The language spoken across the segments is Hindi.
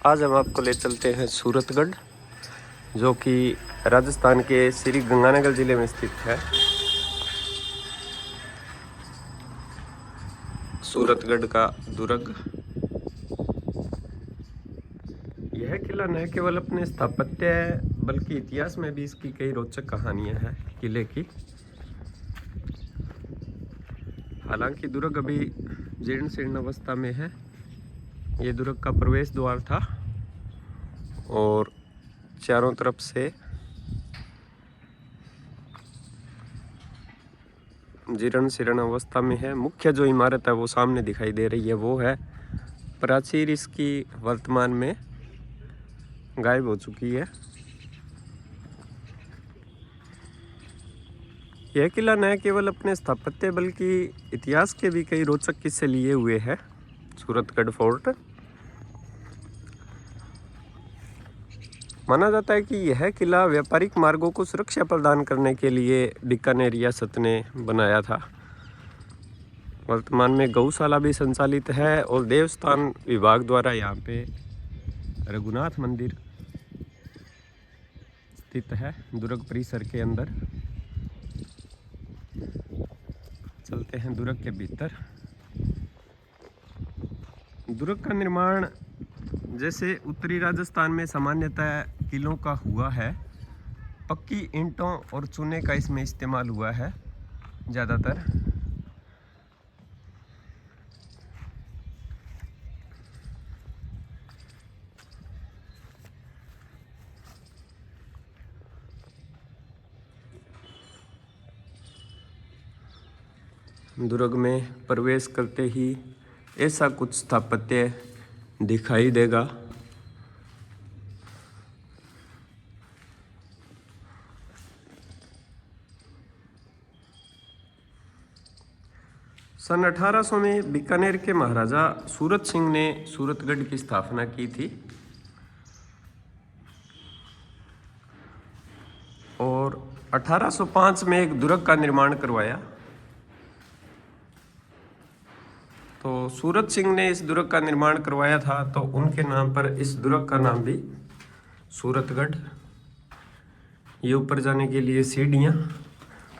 आज हम आपको ले चलते हैं सूरतगढ़, जो कि राजस्थान के श्री गंगानगर ज़िले में स्थित है। सूरतगढ़ का दुर्ग। यह किला न केवल अपने स्थापत्य बल्कि इतिहास में भी इसकी कई रोचक कहानियां हैं किले की। हालांकि दुर्ग अभी जीर्ण शीर्ण अवस्था में है। ये दुर्ग का प्रवेश द्वार था और चारों तरफ से जीर्ण शीर्ण अवस्था में है। मुख्य जो इमारत है वो सामने दिखाई दे रही है, वो है प्राचीर। इसकी वर्तमान में गायब हो चुकी है। यह किला न केवल अपने स्थापत्य बल्कि इतिहास के भी कई रोचक किस्से लिए हुए है। सूरतगढ़ फोर्ट माना जाता है कि यह किला व्यापारिक मार्गों को सुरक्षा प्रदान करने के लिए बीकानेर रियासत ने बनाया था। वर्तमान में गौशाला भी संचालित है और देवस्थान विभाग द्वारा यहाँ पे रघुनाथ मंदिर स्थित है दुर्ग परिसर के अंदर। चलते हैं दुर्ग के भीतर। दुर्ग का निर्माण जैसे उत्तरी राजस्थान में सामान्यतः किलों का हुआ है, पक्की ईंटों और चूने का इसमें इस्तेमाल हुआ है ज़्यादातर। दुर्ग में प्रवेश करते ही ऐसा कुछ स्थापत्य दिखाई देगा। सन 1800 में बीकानेर के महाराजा सूरत सिंह ने सूरतगढ़ की स्थापना की थी और 1805 में एक दुर्ग का निर्माण करवाया। तो सूरत सिंह ने इस दुर्ग का निर्माण करवाया था, तो उनके नाम पर इस दुर्ग का नाम भी सूरतगढ़। ये ऊपर जाने के लिए सीढ़ियाँ।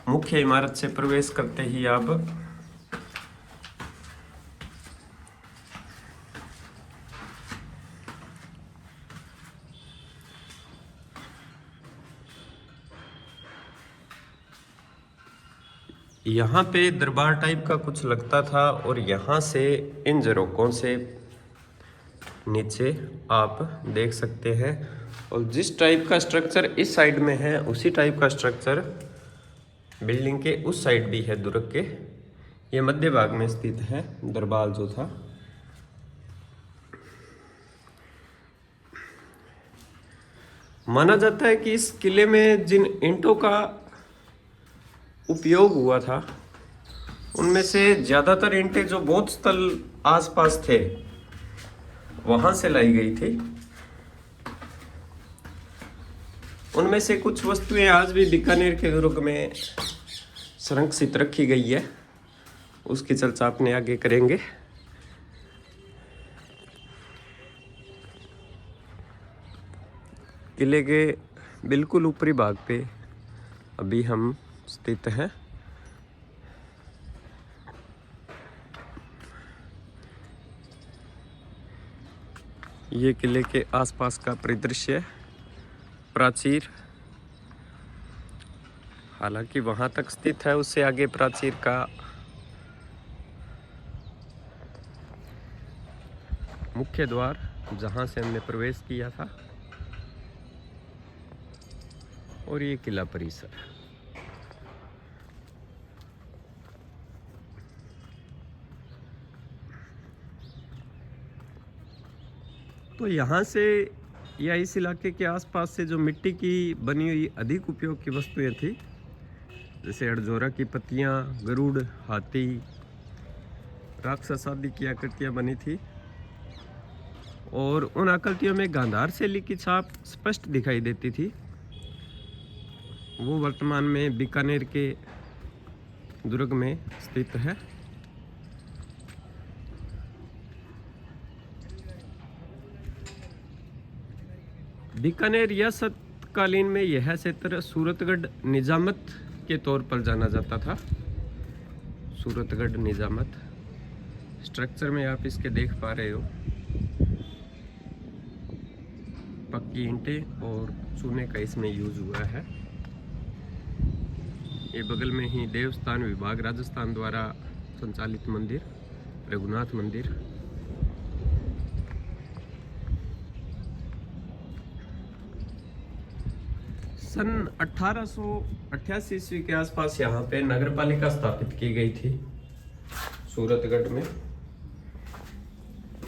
मुख्य इमारत से प्रवेश करते ही आप यहाँ पे दरबार टाइप का कुछ लगता था और यहाँ से इन झरोकों से नीचे आप देख सकते हैं। और जिस टाइप का स्ट्रक्चर इस साइड में है उसी टाइप का स्ट्रक्चर बिल्डिंग के उस साइड भी है दुर्ग के। ये मध्य भाग में स्थित है दरबार जो था। माना जाता है कि इस किले में जिन ईंटों का उपयोग हुआ था उनमें से ज़्यादातर ईंटें जो बौद्ध स्थल आसपास थे वहाँ से लाई गई थी। उनमें से कुछ वस्तुएं आज भी बीकानेर के दुर्ग में संरक्षित रखी गई है। उसकी चर्चा अपने आगे करेंगे। किले के बिल्कुल ऊपरी भाग पे अभी हम स्थित हैं। ये किले के आसपास का परिदृश्य प्राचीर, हालांकि वहां तक स्थित है, उससे आगे प्राचीर का मुख्य द्वार जहां से हमने प्रवेश किया था, और ये किला परिसर। तो यहाँ से या इस इलाके के आसपास से जो मिट्टी की बनी हुई अधिक उपयोग की वस्तुएं थी, जैसे अड़जोरा की पत्तियाँ, गरुड़, हाथी, राक्षस आदि की आकृतियाँ बनी थी। और उन आकृतियों में गांधार शैली की छाप स्पष्ट दिखाई देती थी। वो वर्तमान में बीकानेर के दुर्ग में स्थित है। बीकानेर रियासत कालीन में यह क्षेत्र सूरतगढ़ निजामत के तौर पर जाना जाता था। सूरतगढ़ निजामत स्ट्रक्चर में आप इसके देख पा रहे हो, पक्की ईंटें और चूने का इसमें यूज हुआ है। ये बगल में ही देवस्थान विभाग राजस्थान द्वारा संचालित मंदिर रघुनाथ मंदिर। सन 1888 ईस्वी के आसपास यहाँ पे नगर पालिका स्थापित की गई थी सूरतगढ़ में,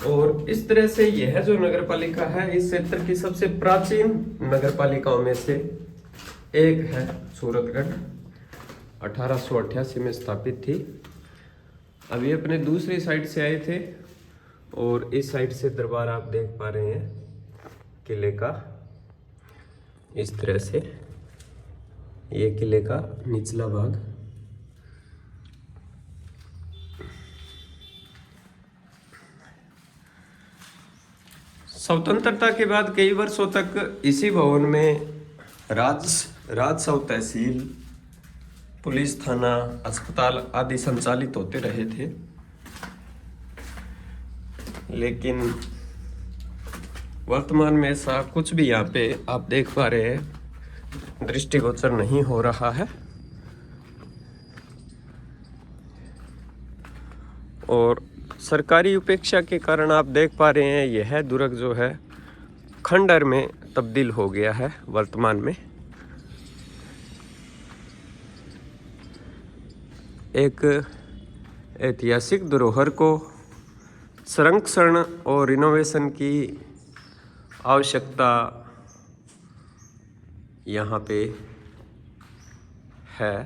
और इस तरह से यह जो नगर पालिका है इस क्षेत्र की सबसे प्राचीन नगर पालिकाओं में से एक है। सूरतगढ़ 1888 में स्थापित थी। अभी अपने दूसरी साइड से आए थे और इस साइड से दरबार आप देख पा रहे हैं किले का। इस तरह से ये किले का निचला भाग। स्वतंत्रता के बाद कई वर्षों तक इसी भवन में राजस्व तहसील, पुलिस थाना, अस्पताल आदि संचालित होते रहे थे, लेकिन वर्तमान में ऐसा कुछ भी यहाँ पे आप देख पा रहे हैं दृष्टिगोचर नहीं हो रहा है। और सरकारी उपेक्षा के कारण आप देख पा रहे हैं यह दुर्ग जो है खंडहर में तब्दील हो गया है वर्तमान में। एक ऐतिहासिक धरोहर को संरक्षण और रिनोवेशन की आवश्यकता यहाँ पे है।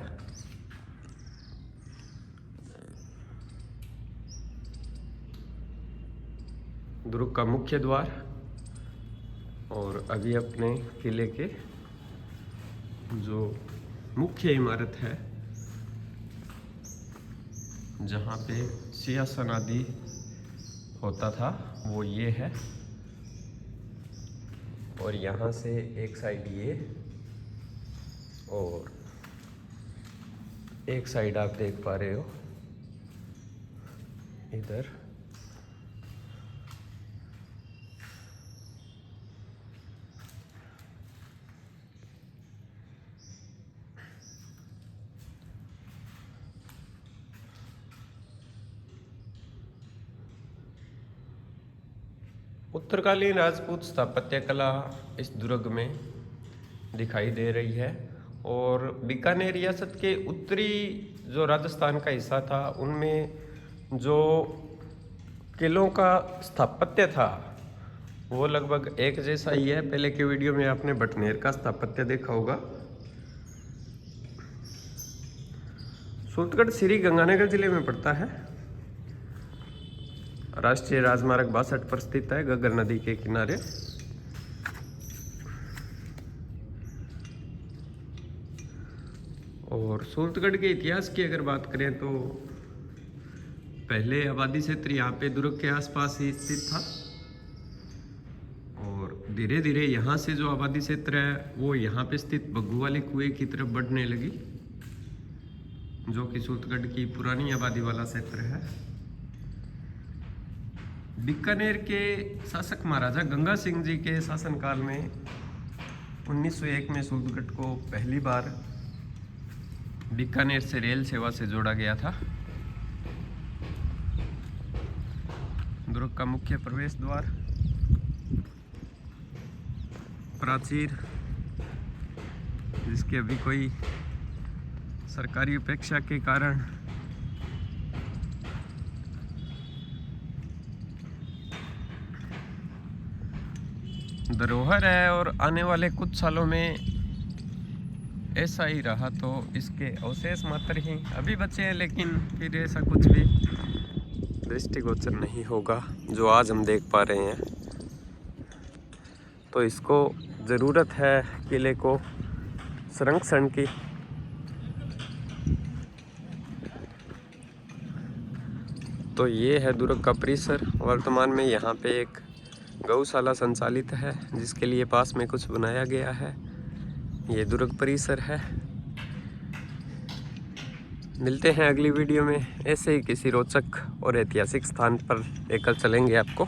दुर्ग का मुख्य द्वार और अभी अपने किले के जो मुख्य इमारत है जहाँ पे सिंहासन आदि होता था वो ये है, और यहाँ से एक साइड ये और एक साइड आप देख पा रहे हो इधर। उत्तरकालीन राजपूत स्थापत्य कला इस दुर्ग में दिखाई दे रही है। और बीकानेर रियासत के उत्तरी जो राजस्थान का हिस्सा था उनमें जो किलों का स्थापत्य था वो लगभग एक जैसा ही है। पहले के वीडियो में आपने बटनेर का स्थापत्य देखा होगा। सूरतगढ़ श्री गंगानगर जिले में पड़ता है। राष्ट्रीय राजमार्ग 62 पर स्थित है, घग्गर नदी के किनारे। और सूरतगढ़ के इतिहास की अगर बात करें तो पहले आबादी क्षेत्र यहाँ पे दुर्ग के आसपास ही स्थित था, और धीरे धीरे यहाँ से जो आबादी क्षेत्र है वो यहाँ पे स्थित बग्गू वाले कुएं की तरफ बढ़ने लगी, जो कि सूरतगढ़ की पुरानी आबादी वाला क्षेत्र है। बीकानेर के शासक महाराजा गंगा सिंह जी के शासनकाल में 1901 में सूरतगढ़ को पहली बार बीकानेर से रेल सेवा से जोड़ा गया था। दुर्ग का मुख्य प्रवेश द्वार, प्राचीर, जिसकी अभी कोई सरकारी उपेक्षा के कारण धरोहर है, और आने वाले कुछ सालों में ऐसा ही रहा तो इसके अवशेष मात्र ही अभी बचे हैं, लेकिन फिर ऐसा कुछ भी दृष्टिगोचर नहीं होगा जो आज हम देख पा रहे हैं। तो इसको ज़रूरत है किले को संरक्षण की। तो ये है दुर्ग का परिसर। वर्तमान में यहाँ पे एक गौशाला संचालित है, जिसके लिए पास में कुछ बनाया गया है। ये दुर्ग परिसर है। मिलते हैं अगली वीडियो में, ऐसे ही किसी रोचक और ऐतिहासिक स्थान पर लेकर चलेंगे आपको।